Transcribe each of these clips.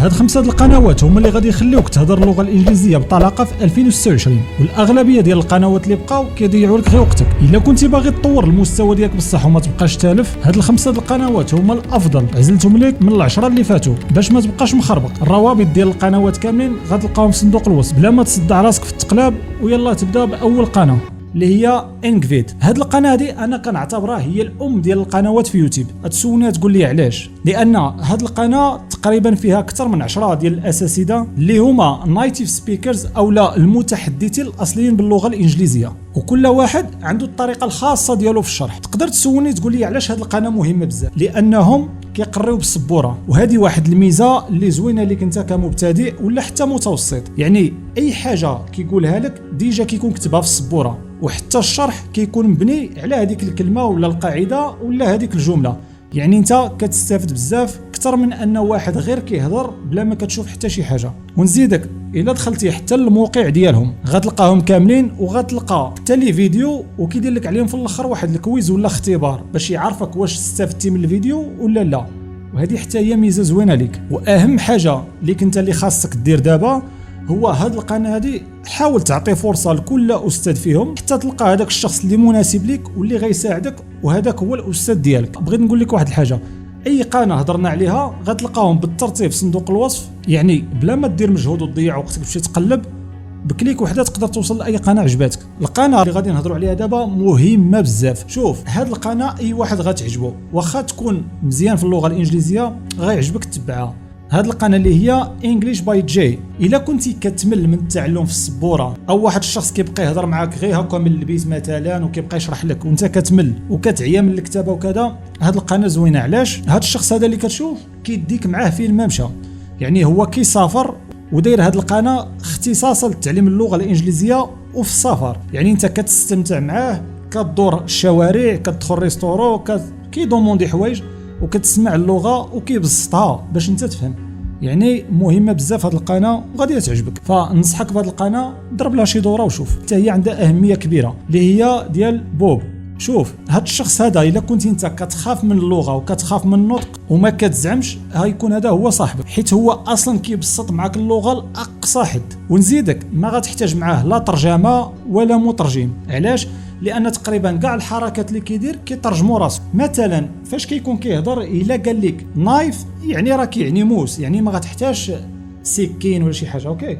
هاد 5 القنوات هما اللي غادي يخليوك تهضر اللغه الانجليزيه بطلاقه في 2026، والاغلبيه ديال القنوات اللي بقاو كيضيعوا لك غير وقتك. الا كنتي باغي تطور المستوى ديالك بصح وما تبقاش تالف، هاد 5 القنوات هما الافضل، عزلتهم لك من ال10 اللي فاتوا باش ما تبقاش مخربق. الروابط ديال القنوات كاملين غتلقاهم في صندوق الوصف، بلا ما تصدع راسك في التقلاب. ويلا تبدا باول قناه اللي هي انكفيد. هاد القناه هادي انا كنعتبرها هي الام ديال القنوات في يوتيوب. تسولني تقول لي علاش؟ لان هاد القناه تقريبا فيها اكثر من 10 ديال الاساتذه اللي هما نايتيف سبيكرز او لا المتحدثين الاصليين باللغه الانجليزيه، وكل واحد عنده الطريقه الخاصه ديالو في الشرح. تقدر تسولني تقول لي علاش هاد القناه مهمه بزاف؟ لانهم كيقريو بالسبوره، وهذه واحد الميزه اللي زوينه ليك انت كمبتدئ ولا حتى متوسط. يعني اي حاجه كيقولها لك ديجا كيكون كتبها في السبوره، وحتى الشرح كيكون مبني على هذيك الكلمه ولا القاعده ولا هذيك الجمله. يعني انت كتستافد بزاف اكثر من ان واحد غير كيهضر بلا ما كتشوف حتى شي حاجه. ونزيدك الا دخلتي حتى الموقع ديالهم غتلقاهم كاملين، وغتلقى حتى لي فيديو وكيدير لك عليهم في الاخر واحد الكويز ولا اختبار باش يعرفك واش استفدتي من الفيديو ولا لا. وهذه حتى هي ميزه زوينه ليك. واهم حاجه ليك انت اللي خاصك دير دابا هو هاد القناه هادي، حاول تعطي فرصه لكل استاذ فيهم حتى تلقى هذاك الشخص اللي مناسب ليك واللي غيساعدك، وهذاك هو الاستاذ ديالك. بغيت نقول لك واحد الحاجه، اي قناه هضرنا عليها غتلقاهم بالترتيب في صندوق الوصف، يعني بلا ما دير مجهود وتضيع وقتك باش تقلب، بكليك وحده تقدر توصل لاي قناه عجباتك. القناه اللي غادي نهضروا عليها دابا مهمه بزاف. شوف هاد القناه اي واحد غتعجبو، واخا تكون مزيان في اللغه الانجليزيه غيعجبك تتبعها. هاد القناه اللي هي انجليش باي جي. الا كنتي كتمل من التعلم في السبوره، او واحد الشخص كيبقى يهضر معاك غير هكا من البيت مثلا وكيبقى يشرح لك وانت كتمل وكتعيا من الكتابه وكذا، هاد القناه زوينه. علاش؟ هاد الشخص هذا اللي كتشوف كيديك معاه فين ما مشى، يعني هو كيسافر وداير هاد القناه اختصاصا لتعليم اللغه الانجليزيه وفي السفر. يعني انت كتستمتع معاه، كتدور الشوارع، كتدخل ريستورو، كيدوموندي حوايج وكتسمع اللغه وكيبسطها باش انت تفهم. يعني مهمه بزاف هاد القناه وغادي تعجبك، فنصحك بهاد القناه ضرب لها شي دوره وشوف. حتى هي عندها اهميه كبيره اللي هي ديال بوب. شوف هاد الشخص هذا الا كنت انت كتخاف من اللغه وكتخاف من النطق وما كتزعمش، غيكون هذا هو صاحبك، حيت هو اصلا كيبسط معك اللغه لاقصى حد. ونزيدك ما غتحتاج معاه لا ترجمه ولا مترجم. علاش؟ لان تقريبا كاع الحركات اللي كيدير كيترجموا راسو. مثلا فاش كيكون كيهضر الا قال لك نايف يعني راه كيعني موس، يعني ما غتحتاج سكين ولا شي حاجه. اوكي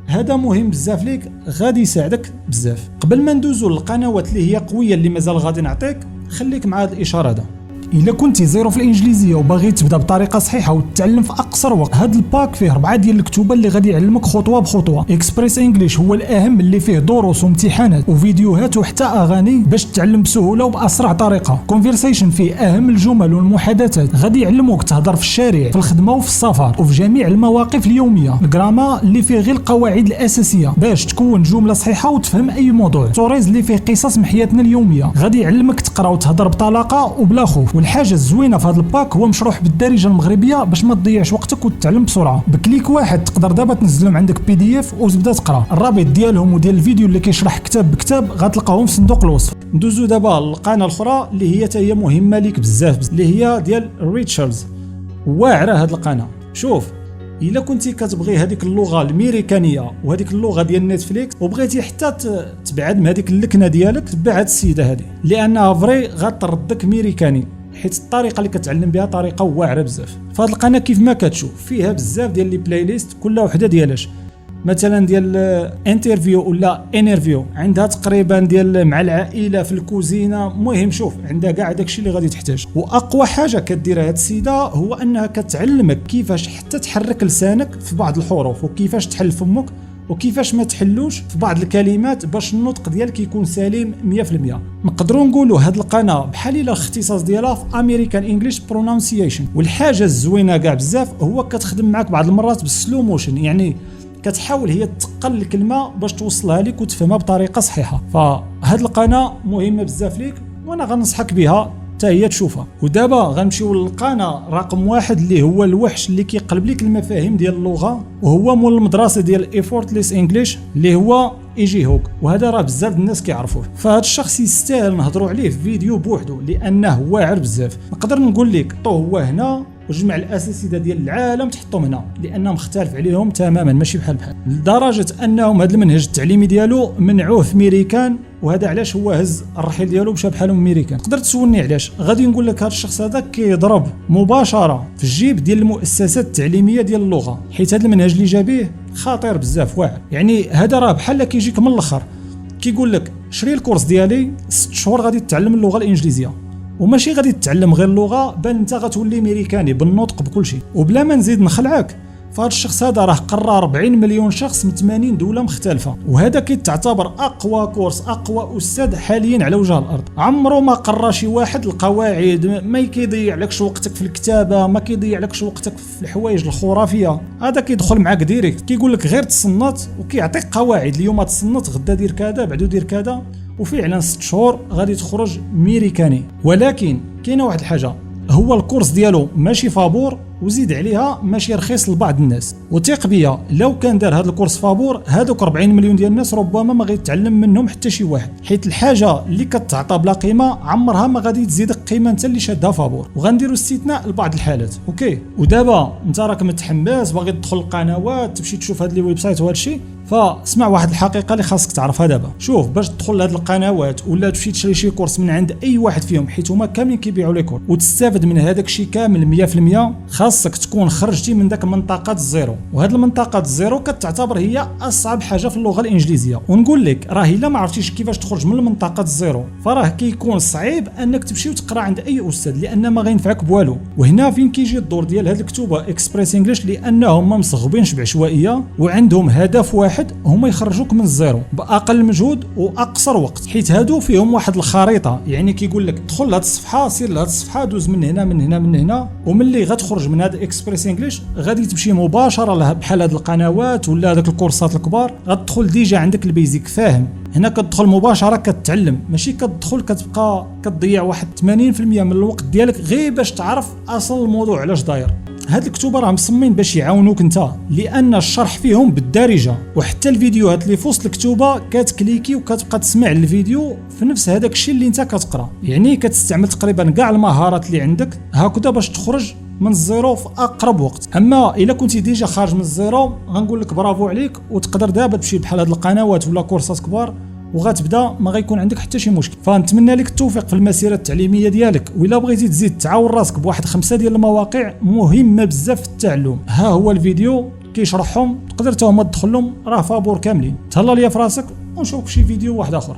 هذا مهم بزاف ليك، غادي يساعدك بزاف. قبل ما ندوزو للقنوات اللي هي قويه اللي مازال غادي نعطيك، خليك مع هذا الاشاره هذا. الا كنتي زيرو في الانجليزيه وباغي تبدا بطريقه صحيحه وتتعلم في اقصر وقت، هذا الباك فيه 4 ديال الكتب اللي غادي يعلمك خطوه بخطوه. اكسبريس انجليش هو الاهم، اللي فيه دروس وامتحانات وفيديوهات وحتى اغاني باش تتعلم بسهوله وباسرع طريقه. كونفرسيشن فيه اهم الجمل والمحادثات، غادي يعلموك تهضر في الشارع، في الخدمه وفي السفر وفي جميع المواقف اليوميه. الجراما اللي فيه غير القواعد الاساسيه باش تكون جمله صحيحه وتفهم اي موضوع. ستوريز اللي فيه قصص من حياتنا اليوميه، غادي يعلمك تقرا وتهضر بطلاقه وبلا خوف. والحاجه الزوينه في هذا الباك هو مشروح بالدارجه المغربيه باش ما تضيعش وقتك وتتعلم بسرعه. بكليك واحد تقدر دابا تنزلهم عندك بي دي اف وتبدا تقرا. الرابط ديالهم وديال الفيديو اللي كيشرح كتاب بكتاب غتلقاهم في صندوق الوصف. ندوزو دابا للقناه الاخرى اللي هي حتى هي مهمه ليك بزاف، اللي هي ديال ريتشاردز. واعره هذه القناه. شوف الا كنتي كتبغي هذيك اللغه الامريكانيه وهذيك اللغه ديال نتفليكس وبغيتي حتى تبعد من هذيك اللكنه ديالك، تبع هذه السيده هذه لانها فري غتردك امريكاني، حيت الطريقه اللي كتعلم بها طريقه واعره بزاف. فهاد القناه كيف ما كتشوف فيها بزاف ديال لي بلاي ليست، كل وحده ديالاش. مثلا ديال انترفيو ولا انرفيو، عندها تقريبا ديال مع العائله في الكوزينه. المهم شوف عندها كاع داكشي اللي غادي تحتاج. واقوى حاجه كديرها هاد السيده هو انها كتعلمك كيفاش حتى تحرك لسانك في بعض الحروف، وكيفاش تحل فمك، وكيفاش ما تحلوش في بعض الكلمات باش النطق ديالك يكون سليم 100%. نقدروا نقولوا هاد القناه بحال الا الاختصاص ديالها في امريكان انجليش برونونسيشن. والحاجه الزوينه كاع بزاف هو كتخدم معك بعض المرات بالسلو موشن، يعني كتحاول هي تقل الكلمه باش توصلها لك وتفهمها بطريقه صحيحه. فهاد القناه مهمه بزاف ليك وانا غنصحك بها حتى هي تشوفها. ودابا غنمشيو للقناه رقم 1 اللي هو الوحش اللي كيقلب لك المفاهيم ديال اللغه، وهو مول المدرسه ديال ايفورتليس انجليش اللي هو ايجي هوك. وهذا راه بزاف الناس كيعرفوه، فهاد الشخص يستاهل نهضروا عليه في فيديو بوحدو لانه واعر بزاف. نقدر نقول لك طو هو هنا وجمع الاساتذه ديال العالم تحطهم هنا لانه مختلف عليهم تماما ماشي بحال لدرجه انهم هذا المنهج التعليمي ديالو منعوه في ميريكان. وهذا علاش هو هز الرحيل ديالو مشى بحالهم ميريكان. تقدر تسولني علاش؟ غادي نقول لك هذا الشخص هذا كيضرب مباشره في الجيب ديال المؤسسات التعليميه ديال اللغه، حيت هذا المنهج اللي جابيه خطير بزاف واعر. يعني هذا راه بحال كيجيك من الاخر كيقول لك شري الكورس ديالي 6 شهور غادي تتعلم اللغه الانجليزيه، وماشي غادي تتعلم غير اللغه بل انت غتولي ميريكاني بالنطق بكل شيء. وبلا ما نزيد نخلعك فهاد الشخص هذا راه قرا 40 مليون شخص من 80 دوله مختلفه، وهذا كيتعتبر اقوى كورس اقوى استاذ حاليا على وجه الارض. عمره ما قرا شي واحد القواعد، ما كيضيع لكش وقتك في الكتابه، ما كيضيع لكش وقتك في الحوايج الخرافيه. هذا كيدخل معاك ديريكت كيقول لك غير تصنت وكيعطيك قواعد، اليوم تصنت غدا دير كذا بعدو دير كذا، وفعلا 6 شهور غادي تخرج ميريكاني. ولكن كاينه واحد الحاجه، هو الكورس ديالو ماشي فابور وزيد عليها ماشي رخيص لبعض الناس. وثيق بيا لو كان دار هذا الكورس فابور هذوك 40 مليون ديال الناس ربما ما غيتعلم منهم حتى شي واحد، حيت الحاجه اللي كتعطى بلا قيمه عمرها ما غادي تزيدك قيمه انت اللي شادها فابور. وغنديروا استثناء لبعض الحالات اوكي. ودابا انت راك متحمس باغي تدخل القنوات تمشي تشوف هاد لي ويب سايت وهذا الشيء، فاسمع واحد الحقيقه اللي خاصك تعرفها دابا. شوف باش تدخل لهاد القنوات ولا تمشي تشري شي كورس من عند اي واحد فيهم، حيت هما كاملين كيبيعوا لي كورس وتستافد من هذاك الشيء كامل 100%، خاصك تكون خرجتي من داك منطقه الزيرو. وهاد المنطقه الزيرو كتعتبر هي اصعب حاجه في اللغه الانجليزيه. ونقول لك راه الا ما عرفتيش كيفاش تخرج من المنطقه الزيرو فراه كيكون صعيب انك تمشي وتقرا عند اي استاذ لان ما غينفعك بوالو. وهنا فين كيجي الدور ديال هاد الكتوبه اكسبريس انجلش، لانهم ما مصغبينش بعشوائيه وعندهم هدف واحد، هما يخرجوك من الزيرو باقل مجهود واقصر وقت. حيت هادو فيهم واحد الخريطه، يعني كيقول لك دخل لهاد الصفحه سير لهاد الصفحه دوز من هنا من هنا من هنا، وملي غتخرج من هاد اكسبريس انجلش غادي تمشي مباشره بحال هاد القنوات ولا هذاك الكورسات الكبار، غتدخل ديجا عندك البيزيك فاهم. هنا كتدخل مباشره كتعلم، ماشي كتدخل كتبقى كتضيع واحد 80% من الوقت ديالك غير باش تعرف اصل الموضوع علاش داير. هاد الكتب راه مصممين باش يعاونوك انت، لان الشرح فيهم بالدارجه، وحتى الفيديوهات اللي في وسط الكتوبه كتكليكي وكتبقى تسمع الفيديو في نفس هذاك الشيء اللي انت كتقرا. يعني كتستعمل تقريبا كاع المهارات اللي عندك هكذا باش تخرج من الزيرو في اقرب وقت. اما الا كنتي ديجا خارج من الزيرو غنقول لك برافو عليك، وتقدر دابا تمشي بحال هاد القنوات ولا كورسات كبار وغتبدا ما غيكون عندك حتى شي مشكل. فنتمنى لك التوفيق في المسيره التعليميه ديالك، وإلا بغيتي تزيد تعاون راسك بواحد 5 ديال المواقع مهمه بزاف في التعلم، ها هو الفيديو كيشرحهم، تقدر حتى هما تدخل لهم راه فابور كاملين. تهلا ليا في راسك ونشوفك في شي فيديو واحد اخر.